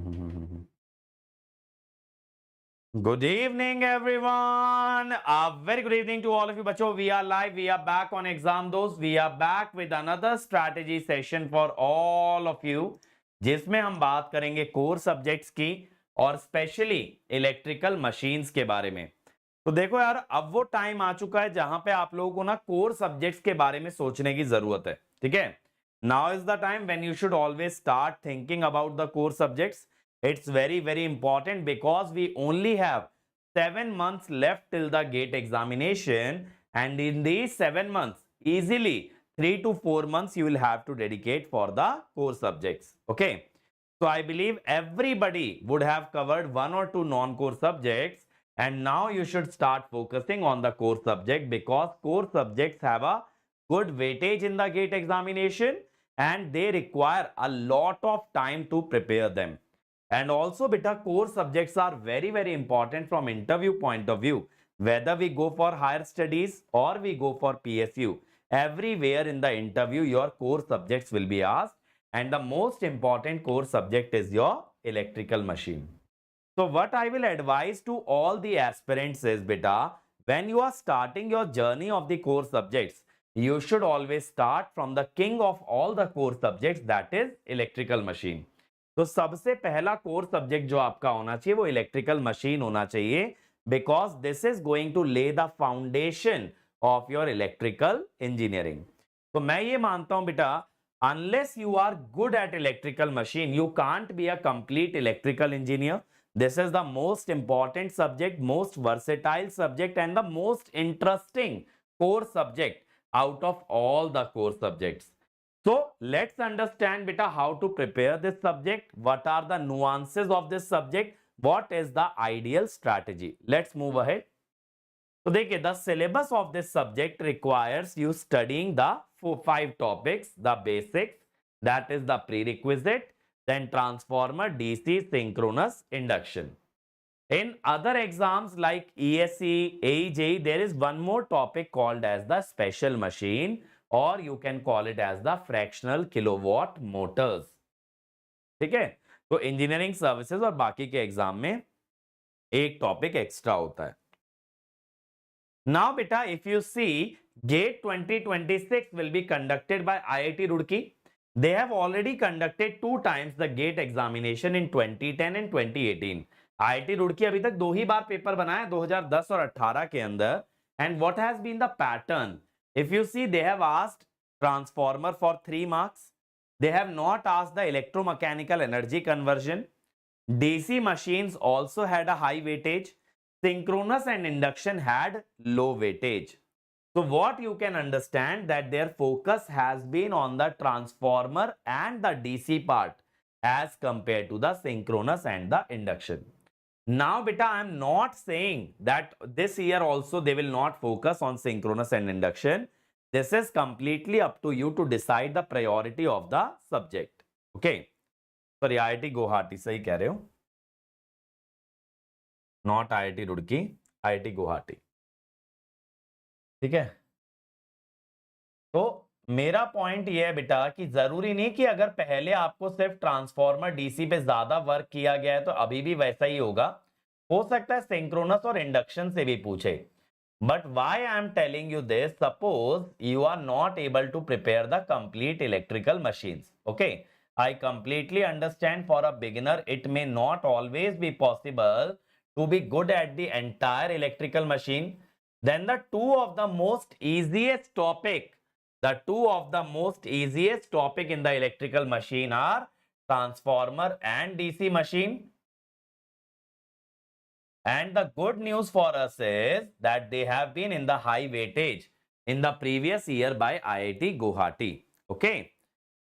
Good evening, everyone. A very good evening to all of you, बच्चों. We are live. We are back on ExamDost. We are back with another strategy session for all of you, जिसमें हम बात करेंगे core subjects की और specially electrical machines के बारे में. तो देखो यार, अब वो टाइम आ चुका है जहां पे आप लोगों को ना कोर सब्जेक्ट्स के बारे में सोचने की जरूरत है. ठीक है, now is the time when you should always start thinking about the core subjects. It's very important because we only have 7 months left till the GATE examination, and in these 7 months, easily 3 to 4 months you will have to dedicate for the core subjects. Okay, so I believe everybody would have covered one or two non-core subjects, and now you should start focusing on the core subject because core subjects have a good weightage in the GATE examination and they require a lot of time to prepare them. And also, beta, core subjects are very important from interview point of view. Whether we go for higher studies or we go for PSU, everywhere in the interview your core subjects will be asked, and the most important core subject is your electrical machine. So what I will advise to all the aspirants is, beta, when you are starting your journey of the core subjects, you should always start from the king of all the core subjects, that is electrical machine. तो सबसे पहला core subject जो आपका होना चाहिए वो electrical machine होना चाहिए, because this is going to lay the foundation of your electrical engineering. तो मैं ये मानता हूं बेटा, unless you are good at electrical machine you can't be a complete electrical engineer. This is the most important subject, most versatile subject and the most interesting core subject out of all the core subjects. So let's understand beta how to prepare this subject, what are the nuances of this subject, what is the ideal strategy. Let's move ahead. So देखिए, the syllabus of this subject requires you studying the 5 topics, the basics, that is the prerequisite, then transformer, DC, synchronous, induction. In other exams like ESE, AEJ, there is one more topic called as the special machine, or you can call it as the fractional kilowatt motors. ठीक है, तो engineering services और बाकी के exam में एक topic extra होता है. नाउ बेटा, if you see, GATE 2026 will be conducted by IIT Roorkee. They have already conducted 2 times the GATE examination in 2010 and 2018. IIT Roorkee अभी तक 2 ही बार पेपर बनाया, 2010 और 18 के अंदर. And what has been the pattern? If you see, they have asked transformer for 3 marks. They have not asked the electromechanical energy conversion. DC machines also had a high weightage. Synchronous and induction had low weightage. So what you can understand that their focus has been on the transformer and the DC part as compared to the synchronous and the induction. Now beta, I am not saying that this year also they will not focus on synchronous and induction. This is completely up to you to decide the priority of the subject. Okay, sorry, IIT Guwahati सही कह रहे हो, not IIT Roorkee, IIT Guwahati. ठीक है, तो मेरा point ये है बेटा कि जरूरी नहीं कि अगर पहले आपको सिर्फ ट्रांसफॉर्मर डीसी पे ज्यादा वर्क किया गया है तो अभी भी वैसा ही होगा. हो सकता है सिंक्रोनस और इंडक्शन से भी पूछे. But why I am telling you this, suppose you are not able to prepare the complete electrical machines. Okay, I completely understand for a beginner it may not always be possible to be good at the entire electrical machine. Then the two of the most easiest topic, the two of the most easiest topic in the electrical machine are transformer and DC machine. And the good news for us is that they have been in the high weightage in the previous year by IIT Guwahati. Okay,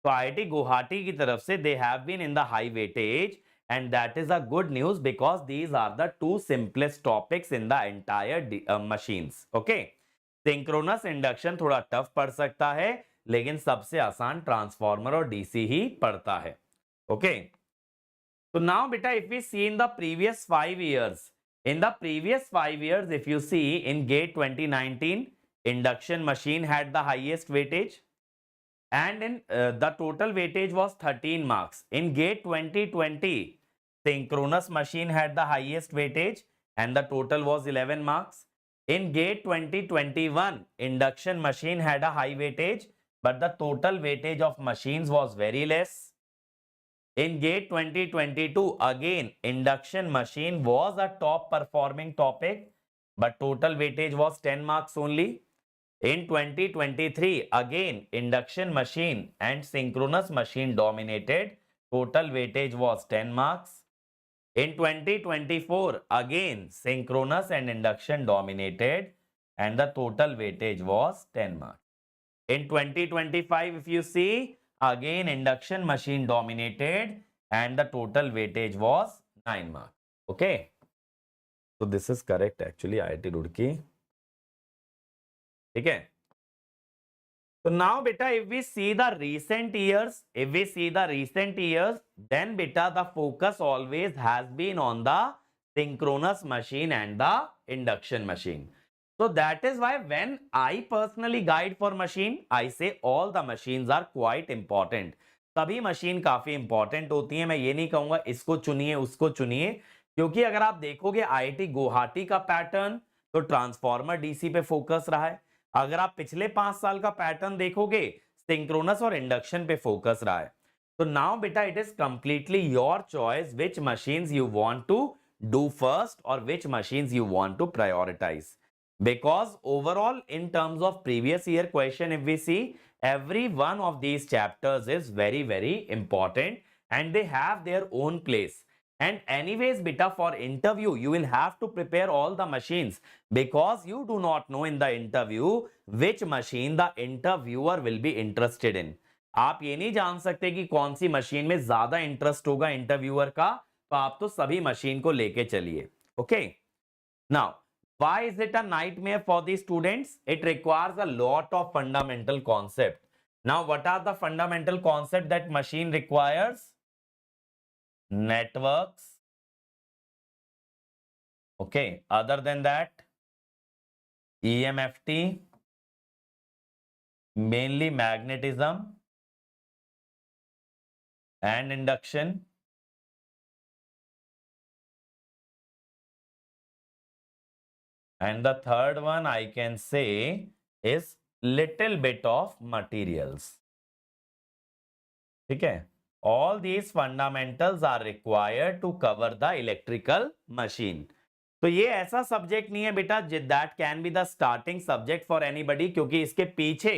so IIT Guwahati की तरफ से they have been in the high weightage, and that is a good news because these are the 2 simplest topics in the entire machines. Okay, synchronous induction थोड़ा tough पड़ सकता है, लेकिन सबसे आसान ट्रांसफॉर्मर और डीसी ही पड़ता है. ओके, तो नाउ बेटा, if we see in the previous 5 years, in the previous 5 years if you see in GATE 2019, induction machine had the highest weightage, and in the total weightage was 13 marks. In GATE 2020 synchronous machine had the highest weightage and the total was 11 marks. In GATE 2021, induction machine had a high weightage, but the total weightage of machines was very less. In GATE 2022, again, induction machine was a top performing topic, but total weightage was 10 marks only. In 2023, again, induction machine and synchronous machine dominated. Total weightage was 10 marks. In 2024, again, synchronous and induction dominated and the total weightage was 10 marks. In 2025, if you see, again, induction machine dominated and the total weightage was 9 marks. Okay. So this is correct actually, IIT Roorkee. Okay. So now beta, if we see the recent years, then beta, the focus always has been on the synchronous machine and the induction machine. So that is why when I personally guide for machine, I say all the machines are quite important. सभी machine काफी important होती है. मैं ये नहीं कहूंगा इसको चुनिए उसको चुनिए, क्योंकि अगर आप देखोगे आईआईटी गुवाहाटी का पैटर्न तो ट्रांसफॉर्मर डीसी पे फोकस रहा है. अगर आप पिछले 5 साल का पैटर्न देखोगे सिंक्रोनस और इंडक्शन पे फोकस रहा है. तो नाउ बेटा it is completely your choice which machines you want to do first और which machines you want to prioritise. Because overall, in terms of previous year question, if we see, every one of these chapters is very, very important and they have their own place. And anyways, beta, for interview, you will have to prepare all the machines because you do not know in the interview which machine the interviewer will be interested in. आप ये नहीं जान सकते कि कौन सी machine में ज्यादा interest होगा इंटरव्यूअर का, तो आप तो सभी मशीन को लेके चलिए. Okay. Now why is it a nightmare for the students? It requires a lot of fundamental concept. Now what are the fundamental concept that machine requires? Networks. Okay. Other than that, EMFT, mainly magnetism and induction. And the third one I can say is little bit of materials. Okay. All these fundamentals are required to cover the electrical machine. तो ये ऐसा subject नहीं है बेटा that can be the starting subject for anybody, क्योंकि इसके पीछे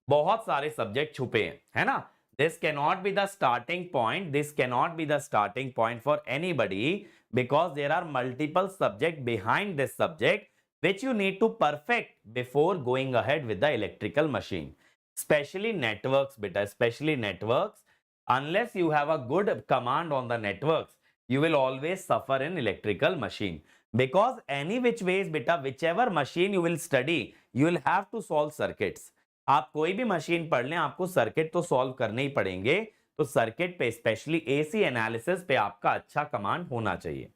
बहुत सारे सब्जेक्ट छुपे हैं, है ना. This cannot be the starting point. This cannot be the starting point for anybody because there are multiple subjects behind this subject which you need to perfect before going ahead with the electrical machine. Especially networks, beta, especially networks. Unless you have a good command on the networks, you will always suffer in electrical machine. Because any which ways, beta, whichever machine you will study, you will have to solve circuits. आप कोई भी machine पढ़ लें, आपको circuit तो solve करने ही पड़ेंगे. तो सर्किट पे स्पेशली एसी एनालिसिस पे आपका अच्छा कमांड होना चाहिए.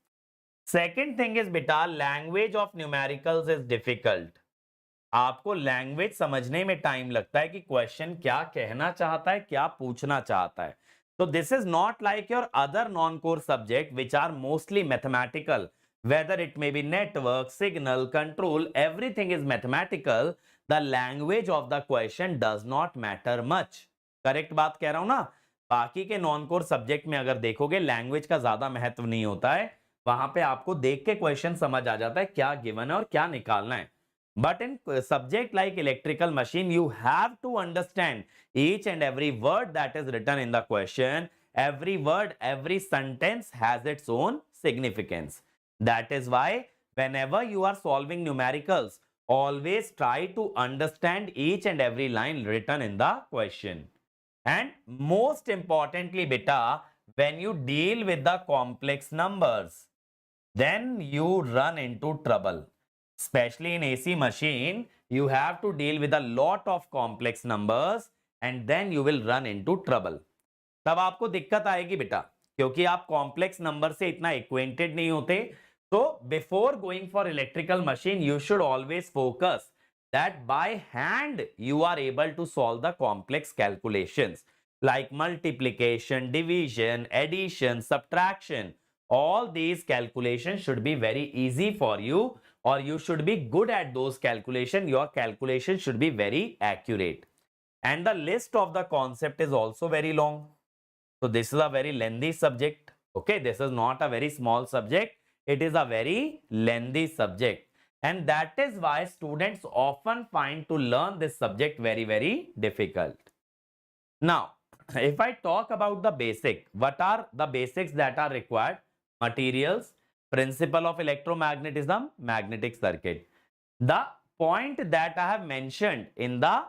सेकेंड थिंग इज बेटा language of numericals is difficult. आपको लैंग्वेज समझने में टाइम लगता है कि क्वेश्चन क्या कहना चाहता है, क्या पूछना चाहता है. तो this is not like your other non core subject which are mostly mathematical. whether it may be network, signal, control, everything is mathematical. The language of the question does not matter much. Correct बात कह रहा हूं ना. बाकी के non core subject में अगर देखोगे लैंग्वेज का ज्यादा महत्व नहीं होता है. वहां पे आपको देख के क्वेश्चन समझ आ जाता है क्या गिवन है और क्या निकालना है. But in subject like electrical machine, you have to understand each and every word that is written in the question. Every word, every sentence has its own significance. That is why whenever you are solving numericals, always try to understand each and every line written in the question. And most importantly, beta, when you deal with the complex numbers, then you run into trouble. Especially in AC machine, you have to deal with a lot of complex numbers and then you will run into trouble. तब आपको दिक्कत आएगी बेटा, क्योंकि आप complex number से इतना acquainted नहीं होते. So before going for electrical machine, you should always focus that by hand you are able to solve the complex calculations like multiplication, division, addition, subtraction. all these calculations should be very easy for you, or you should be good at those calculations. Your calculation should be very accurate. And the list of the concept is also very long. So this is a very lengthy subject. Okay, this is not a very small subject. It is a very lengthy subject. And that is why students often find to learn this subject very, very difficult. Now, if I talk about the basic, what are the basics that are required? Materials, principle of electromagnetism, magnetic circuit. The point that I have mentioned in the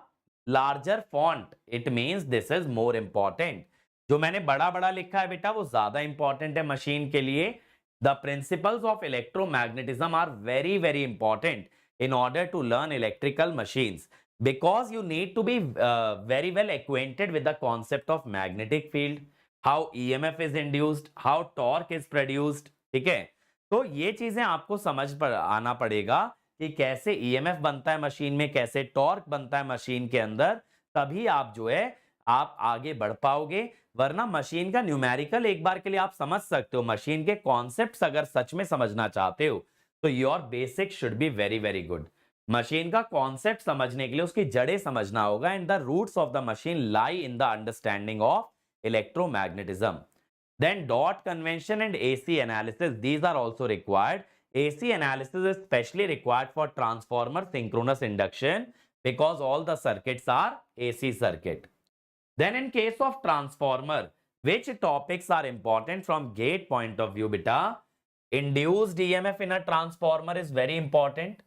larger font, it means this is more important. जो मैंने बड़ा बड़ा लिखा है बेटा वो ज्यादा important है मशीन के लिए. The principles of electromagnetism are very, very important in order to learn electrical machines, because you need to be very well acquainted with the concept of magnetic field, how EMF is induced, how torque is produced. ठीक है, तो ये चीजें आपको समझ पर आना पड़ेगा कि कैसे EMF बनता है मशीन में, कैसे टॉर्क बनता है मशीन के अंदर. तभी आप जो है आप आगे बढ़ पाओगे. वरना मशीन का न्यूमेरिकल एक बार के लिए आप समझ सकते हो, मशीन के कॉन्सेप्ट्स अगर सच में समझना चाहते हो तो your basic should be very very good. Machine का कॉन्सेप्ट समझने के लिए उसकी जड़ें समझना होगा. And the roots of the machine lie in the understanding of electromagnetism. Then dot convention and AC analysis, these are also required. AC analysis is specially required for transformer synchronous induction because all the circuits are AC circuit. Then in case of transformer, which topics are important from gate point of view beta? Induced EMF in a transformer is very important.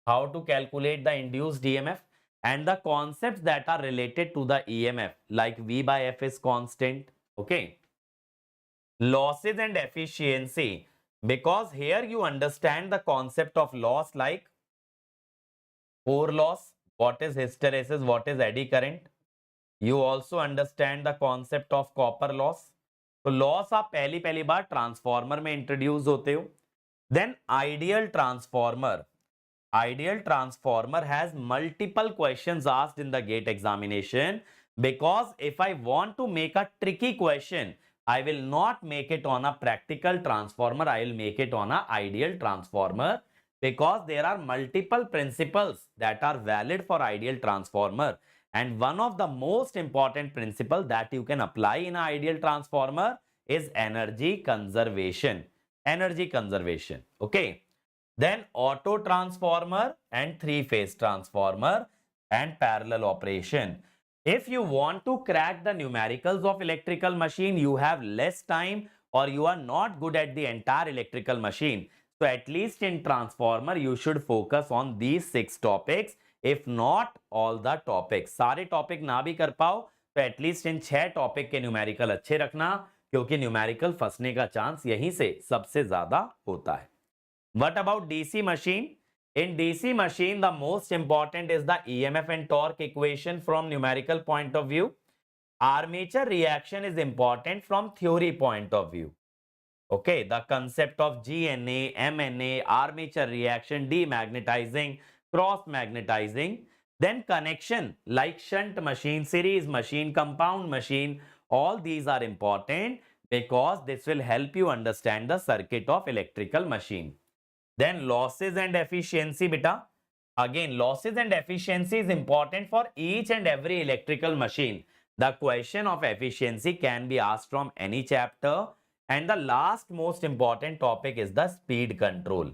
How to calculate the induced EMF and the concepts that are related to the EMF, like V by F is constant. Okay. Losses and efficiency, because here you understand the concept of loss, like core loss, what is hysteresis, what is eddy current. You also understand the concept of copper loss. तो loss आप पहली बार transformer में introduce होते हो. Then ideal transformer has multiple questions asked in the GATE examination, because if I want to make a tricky question, I will not make it on a practical transformer, I will make it on a ideal transformer, because there are multiple principles that are valid for ideal transformer. And one of the most important principles that you can apply in an ideal transformer is energy conservation. Energy conservation. Okay. Then auto transformer and three-phase transformer and parallel operation. If you want to crack the numericals of electrical machine, you have less time or you are not good at the entire electrical machine. So at least in transformer, you should focus on these 6 topics. If not all the topics. सारे topic ना भी कर पाओ तो at least in 6 topic के numerical अच्छे रखना, क्योंकि numerical फंसने का chance यहीं से सबसे ज्यादा होता है. What about DC machine? In DC machine, the most important is the EMF and torque equation from numerical point of view. Armature reaction is important from theory point of view. Okay, the concept of GNA, MNA, armature reaction, demagnetizing, cross magnetizing. Then connection like shunt machine, series machine, compound machine, all these are important because this will help you understand the circuit of electrical machine. Then losses and efficiency beta. Again, losses and efficiency is important for each and every electrical machine. The question of efficiency can be asked from any chapter. And the last most important topic is the speed control.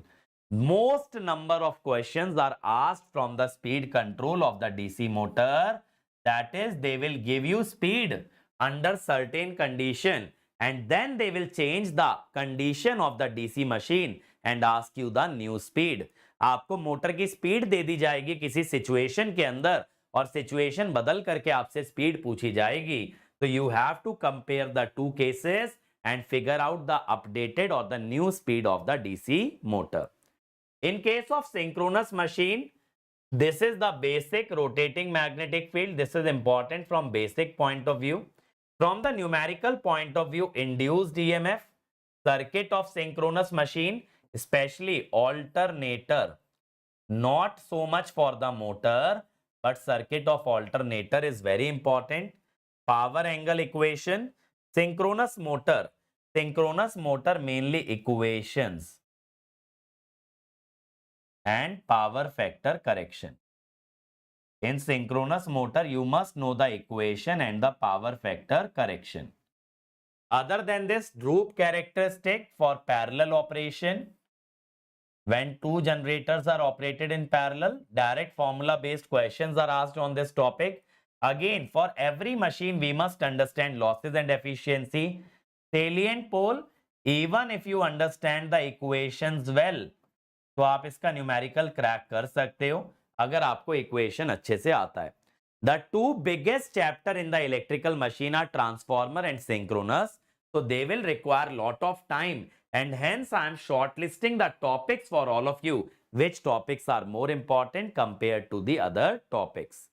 Most number of questions are asked from the speed control of the DC motor. That is, they will give you speed under certain condition and then they will change the condition of the DC machine and ask you the new speed. आपको motor की speed दे दी जाएगी किसी situation के अंदर और situation बदल करके आपसे स्पीड पूछी जाएगी. तो you have to compare the two cases and figure out the updated or the new speed of the DC motor. In case of synchronous machine, this is the basic rotating magnetic field. This is important from basic point of view. From the numerical point of view, induced EMF, circuit of synchronous machine, especially alternator, not so much for the motor, but circuit of alternator is very important. Power angle equation, synchronous motor. synchronous motor mainly equations and power factor correction. In synchronous motor, you must know the equation and the power factor correction. Other than this, droop characteristic for parallel operation. When two generators are operated in parallel, direct formula based questions are asked on this topic. Again, for every machine, we must understand losses and efficiency. Salient pole, even if you understand the equations well, तो आप इसका numerical crack कर सकते हो अगर आपको equation अच्छे से आता है. The two biggest chapter in the electrical machine are transformer and synchronous, so they will require lot of time, and hence I am shortlisting the topics for all of you, which topics are more important compared to the other topics.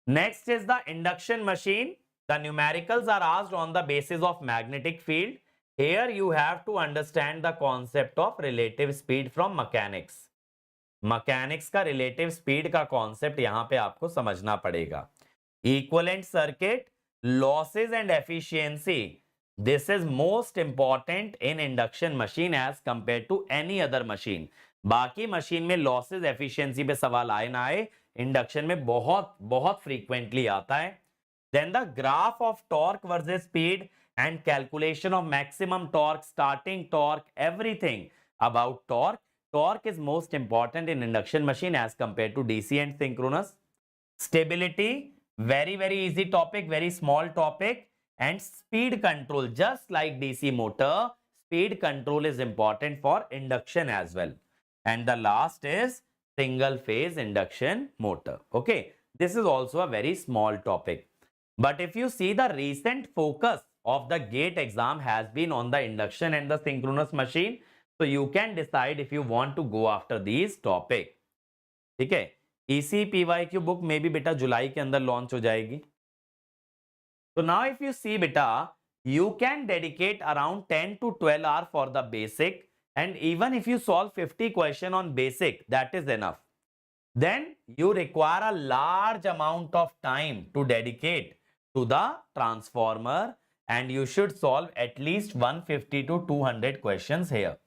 Next is the induction machine. The numericals are asked on the basis of magnetic field. Here you have to understand the concept of relative speed from mechanics. Mechanics का relative speed का concept यहाँ पे आपको समझना पड़ेगा. Equivalent circuit, losses and efficiency. This is most important in induction machine as compared to any other machine. बाकी machine में losses efficiency पे सवाल आए ना आए, इंडक्शन में बहुत frequently आता है. Then the graph of torque versus speed and calculation of maximum torque, starting torque, everything about torque. Torque is most important in induction machine as compared to DC and synchronous. Stability, very easy topic, very small topic. And speed control, just like DC motor, speed control is important for induction as well. And the last is single phase induction motor. Okay, this is also a very small topic. But if you see, the recent focus of the GATE exam has been on the induction and the synchronous machine. So you can decide if you want to go after these topic. ठीक है, इसी PYQ book में भी बेटा जुलाई के अंदर launch हो जाएगी. So now if you see beta, you can dedicate around 10 to 12 hours for the basic, and even if you solve 50 question on basic, that is enough. Then you require a large amount of time to dedicate to the transformer, and you should solve at least 150 to 200 questions here.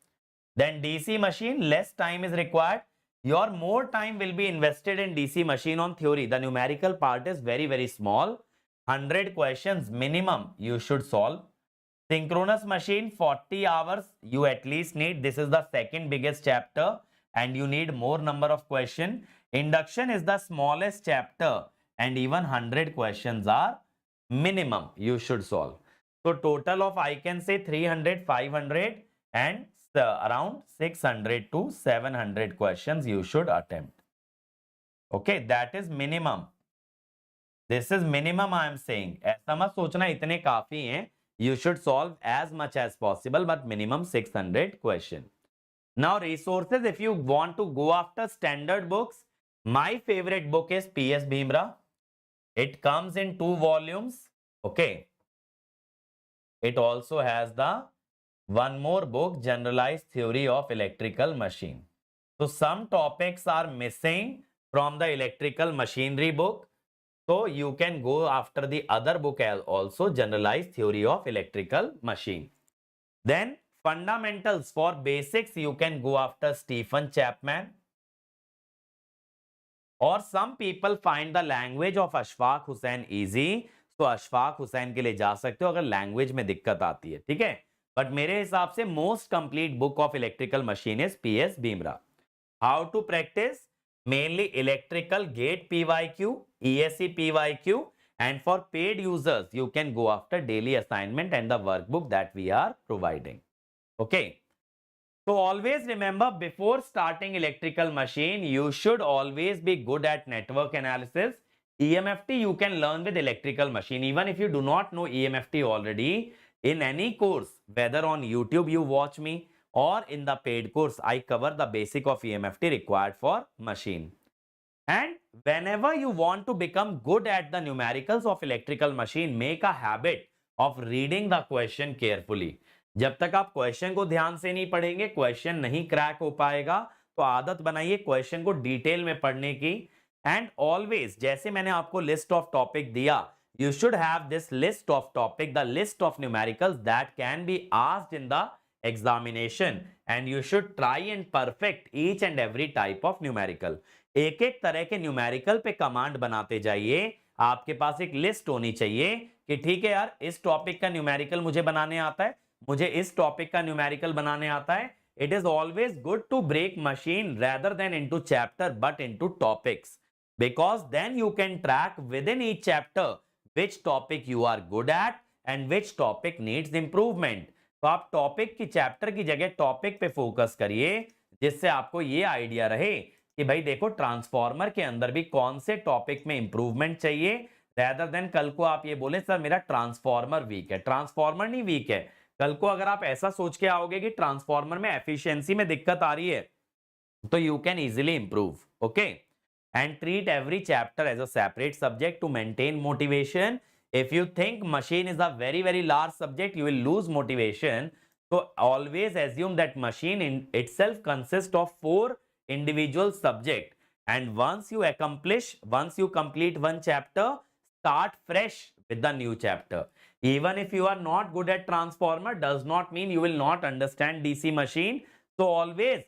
Then DC machine, less time is required. Your more time will be invested in DC machine on theory. The numerical part is very small. 100 questions minimum you should solve. Synchronous machine, 40 hours you at least need. This is the second biggest chapter and you need more number of questions. Induction is the smallest chapter and even 100 questions are minimum you should solve. So total of I can say 300, 500 and around 600 to 700 questions you should attempt. Okay, that is minimum. This is minimum I am saying. ऐसा मत सोचना इतने काफी हैं. You should solve as much as possible, but minimum 600 question. Now resources, if you want to go after standard books, my favorite book is PS Bhimra. It comes in 2 volumes. Okay. It also has the one more book, Generalized Theory of Electrical Machine. So some topics are missing from the electrical machinery book. So you can go after the other book also, Generalized Theory of Electrical Machine. Then fundamentals for basics, you can go after Stephen Chapman. Or some people find the language of Ashfaq Hussain easy. So Ashfaq Hussain के लिए जा सकते हो अगर language में दिक्कत आती है, ठीक है? But मेरे हिसाब से most complete book of electrical machine is PS Bhimra. How to practice? Mainly electrical gate PYQ, ESC PYQ, and for paid users, you can go after daily assignment and the workbook that we are providing. Okay. So always remember, before starting electrical machine, you should always be good at network analysis. EMFT you can learn with electrical machine. Even if you do not know EMFT already, in any course, whether on YouTube you watch me, or in the paid course, I cover the basic of EMFT required for machine. And whenever you want to become good at the numericals of electrical machine, make a habit of reading the question carefully. जब तक आप question को ध्यान से नहीं पढ़ेंगे, question नहीं crack हो पाएगा. तो आदत बनाइए क्वेश्चन को डिटेल में पढ़ने की. एंड ऑलवेज, जैसे मैंने आपको लिस्ट ऑफ टॉपिक दिया, you should have this list of topic, the list of numericals that can be asked in the examination, and you should try and perfect each and every type of numerical. एक एक तरह के numerical पे command बनाते जाइए. आपके पास एक list होनी चाहिए कि ठीक है यार, इस टॉपिक का न्यूमेरिकल मुझे बनाने आता है, मुझे इस टॉपिक का न्यूमेरिकल बनाने आता है. It is always good to break machine rather than into chapter but into topics, because then you can track within each chapter which topic you are good at and which topic needs improvement. तो आप topic की chapter की जगह topic पे focus करिए, जिससे आपको ये आइडिया रहे कि भाई देखो ट्रांसफॉर्मर के अंदर भी कौन से टॉपिक में इंप्रूवमेंट चाहिए, rather than कल को आप ये बोले सर मेरा ट्रांसफॉर्मर वीक है. ट्रांसफॉर्मर नहीं वीक है. कल को अगर आप ऐसा सोच के आओगे कि ट्रांसफॉर्मर में एफिशिएंसी में दिक्कत आ रही है, तो you can easily improve. Okay, and treat every chapter as a separate subject to maintain motivation. If you think machine is a very very large subject, you will lose motivation. तो always assume that machine in itself consist of 4 individual subject, and once you complete one chapter, start fresh with the new chapter. Even if you are not good at transformer, does not mean you will not understand DC machine. So always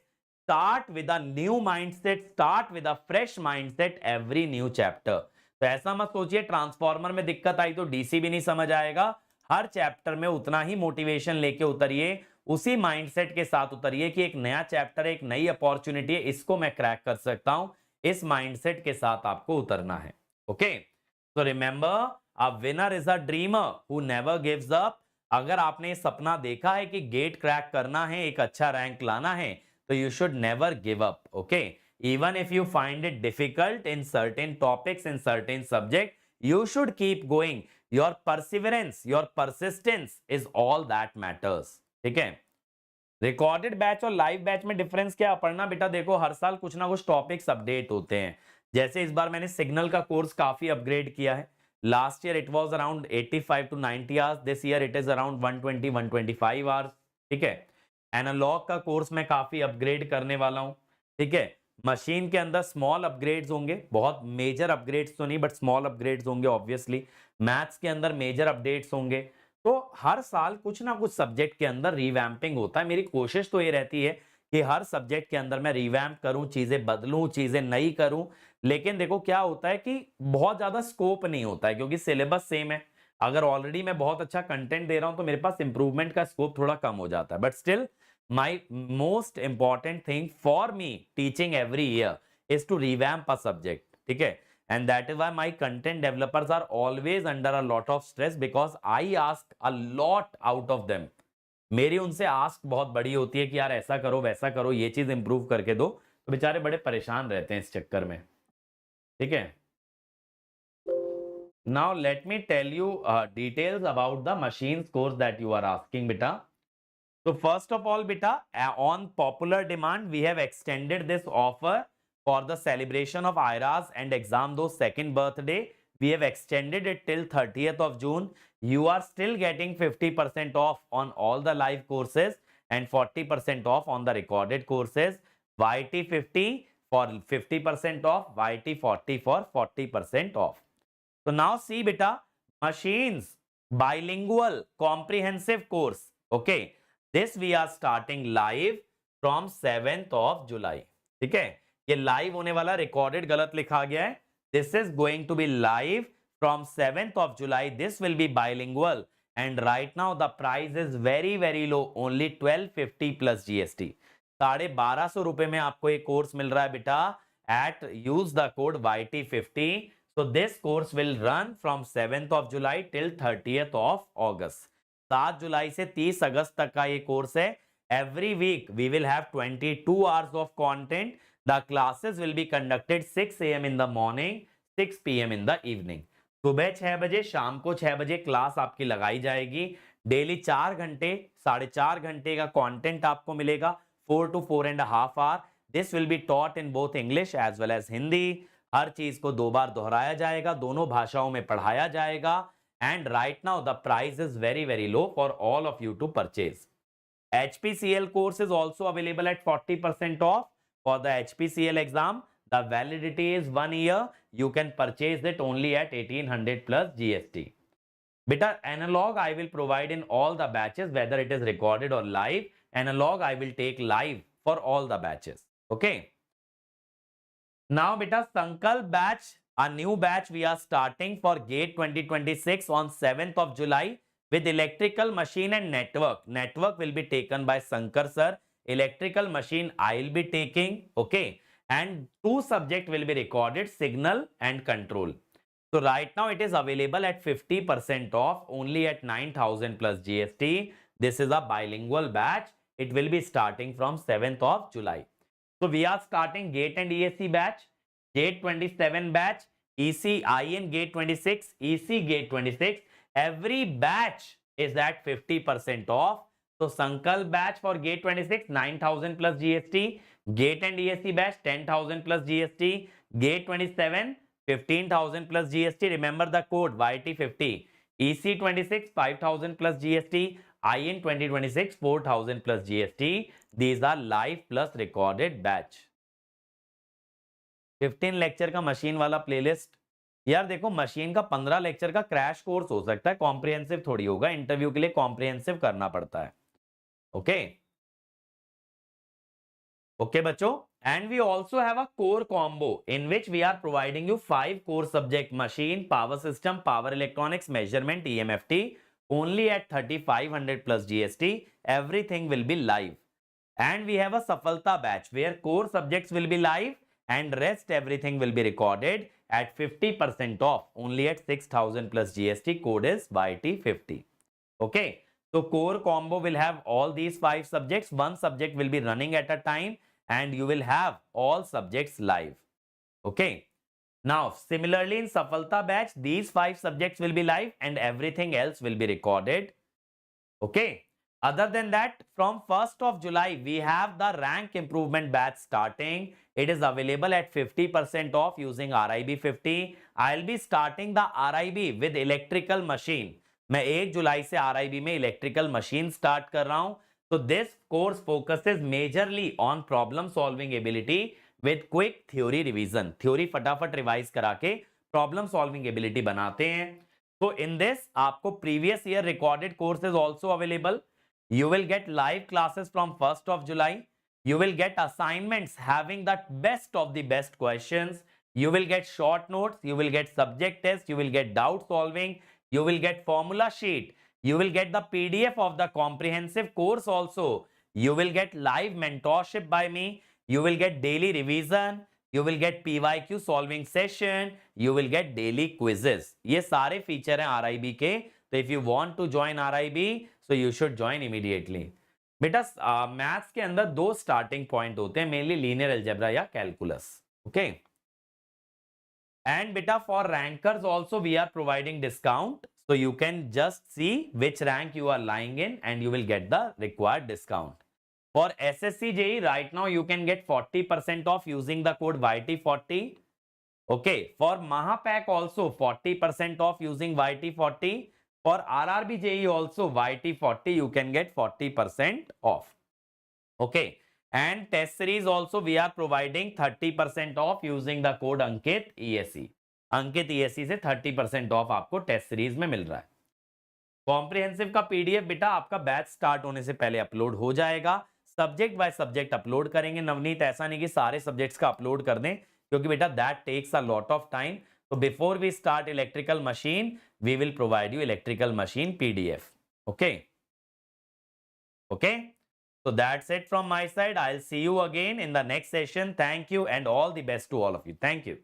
start with a new mindset, start with a fresh mindset every new chapter. तो ऐसा मत सोचिए transformer में दिक्कत आई तो DC भी नहीं समझ आएगा. हर चैप्टर में उतना ही मोटिवेशन लेके उतरिए, उसी माइंडसेट के साथ उतरिए कि एक नया चैप्टर, एक नई अपॉर्चुनिटी है, इसको मैं क्रैक कर सकता हूं. इस माइंडसेट के साथ आपको उतरना है. Okay, so remember, a winner is a dreamer who never gives up. अगर आपने सपना देखा है कि गेट क्रैक करना है, एक अच्छा रैंक लाना है, तो you should never give up. Okay, even if you find it difficult in certain topics, in certain subject, you should keep going. Your perseverance, your persistence is all that matters. ठीक है. Recorded batch और live batch में difference क्या पढ़ना बेटा? देखो हर साल कुछ ना कुछ टॉपिक्स अपडेट होते हैं. जैसे इस बार मैंने सिग्नल का कोर्स काफी अपग्रेड किया है. Last year it was around 85 to 90 hours. This year it is around 120-125 hours. ठीक है. एनालॉग का कोर्स मैं काफी अपग्रेड करने वाला हूं. ठीक है. मशीन के अंदर स्मॉल अपग्रेड्स होंगे, बहुत मेजर अपग्रेड्स तो नहीं बट स्मॉल अपग्रेड्स होंगे ऑब्वियसली. मैथ्स के अंदर मेजर अपडेट्स होंगे. तो हर साल कुछ ना कुछ सब्जेक्ट के अंदर रिवैम्पिंग होता है. मेरी कोशिश तो ये रहती है कि हर सब्जेक्ट के अंदर मैं रिवैम्प करूं, चीजें बदलूं, चीजें नई करूं. लेकिन देखो क्या होता है कि बहुत ज्यादा स्कोप नहीं होता है, क्योंकि सिलेबस सेम है. अगर ऑलरेडी मैं बहुत अच्छा कंटेंट दे रहा हूं तो मेरे पास इंप्रूवमेंट का स्कोप थोड़ा कम हो जाता है. But still my most important thing for me teaching every year is to revamp a subject. ठीक है. And that is why my content developers are always under a lot of stress, because I ask a lot out of them. मेरी उनसे ask बहुत बड़ी होती है कि यार ऐसा करो, वैसा करो, ये चीज इंप्रूव करके दो. तो बेचारे बड़े परेशान रहते हैं इस चक्कर में. ठीक है. Now let me tell you details about the machines course that you are asking beta. So first of all beta, on popular demand we have extended this offer for the celebration of Ayra's and ExamDost second birthday. We have extended it till 30th of June. You are still getting 50% off on all the live courses and 40% off on the recorded courses. YT 50 for 50% off, YT 40 for 40% off. So now see beta, machines bilingual comprehensive course. Okay. This we are starting live from 7th of July. ठीक है. ये live होने वाला, recorded गलत लिखा गया है. This is going to be live from 7th of July. This will be bilingual and right now the price is very very low, only 1250 plus GST. 1250 रुपए में आपको एक कोर्स मिल रहा है बेटा. At use the code YT50. So this course will run from 7th of July till 30th of August. 7 जुलाई से 30 अगस्त तक का ये कोर्स है. Every week we will have 22 hours of content. The classes will be conducted 6 AM in the morning, 6 PM in the evening. सुबह 6 बजे, शाम को 6 बजे क्लास आपकी लगाई जाएगी. डेली 4 घंटे, 4.5 घंटे का कंटेंट आपको मिलेगा. 4 to 4.5 hour. This will be taught in both English as well as Hindi. हर चीज को 2 बार दोहराया जाएगा, दोनों भाषाओं में पढ़ाया जाएगा. And right now the price is very very low for all of you to purchase. HPCL course is also available at 40% off for the HPCL exam. The validity is 1 year. You can purchase it only at 1800 plus GST. Beta, analog I will provide in all the batches, whether it is recorded or live. Analog I will take live for all the batches. Okay. Now, beta, Sankalp batch, a new batch we are starting for GATE 2026 on 7th of July with electrical machine and network. Network will be taken by Sankar sir. Electrical machine I will be taking. Okay. And 2 subjects will be recorded, signal and control. So right now it is available at 50% off, only at 9,000 plus GST. This is a bilingual batch. It will be starting from 7th of July. So we are starting GATE and ESC batch, GATE 27 batch, EC IN GATE 26, EC GATE 26. Every batch is at 50% off. So Sankalp batch for GATE 26, 9,000 plus GST. GATE and ESC batch, 10,000 plus GST. GATE 27, 15,000 plus GST. Remember the code YT50. EC 26, 5,000 plus GST. IN 2026, 4,000 plus GST. These are live plus recorded batch. 15 lecture का machine वाला playlist. यार देखो, machine का 15 lecture का crash course हो सकता है, comprehensive थोड़ी होगा. इंटरव्यू के लिए कॉम्प्रिहेंसिव करना पड़ता है. ओके ओके बच्चों. And we also have a core combo in which we are providing you 5 core subject: machine, power system, power electronics, measurement, EMFT, only at 3,500 plus GST. Everything will be live. And we have a Safalta batch where core subjects will be live and rest everything will be recorded at 50% off, only at 6,000 plus GST. Code is YT50. Okay. So core combo will have all these 5 subjects. One subject will be running at a time, and you will have all subjects live. Okay. Now, similarly in Safalta batch, these 5 subjects will be live and everything else will be recorded. Okay. Other than that, from 1st of July, we have the rank improvement batch starting. It is available at 50% off using RIB 50. I'll be starting the RIB with electrical machine. मैं 1 जुलाई से RIB में electrical machine start कर रहा हूं. So this course focuses majorly on problem solving ability with quick theory revision. Theory फटाफट revise करा के problem solving ability बनाते हैं. So in this, आपको previous year recorded course is also available. You will get live classes from 1st of July. You will get assignments having the best of the best questions. You will get short notes. You will get subject test. You will get doubt solving. You will get formula sheet. You will get the PDF of the comprehensive course also. You will get live mentorship by me. You will get daily revision. You will get PYQ solving session. You will get daily quizzes. ये सारे feature हैं RIB के. तो if you want to join RIB, so you should join immediately. बेटा maths के अंदर 2 starting point होते हैं, मेनली लीनियर अलजेब्रा या calculus. Okay. And beta, for rankers also we are providing discount. So you can just see which rank you are lying in and you will get the required discount. For SSC JEE, right now you can get 40% off using the code YT40. Okay. For Mahapack also 40% off using YT40. For RRB JEE also YT40 you can get 40% off. Okay. And test series also we are providing 30% off using the code Ankit ESC. Ankit ESC से 30% off आपको test series में मिल रहा है. Comprehensive का PDF बेटा आपका batch start होने से पहले अपलोड हो जाएगा. सब्जेक्ट बाय सब्जेक्ट अपलोड करेंगे नवनीत, ऐसा नहीं कि सारे सब्जेक्ट्स का अपलोड कर दें, क्योंकि बेटा that takes a lot of time. So before we start electrical machine, we will provide you electrical machine PDF. Okay. Okay. So that's it from my side. I'll see you again in the next session. Thank you and all the best to all of you. Thank you.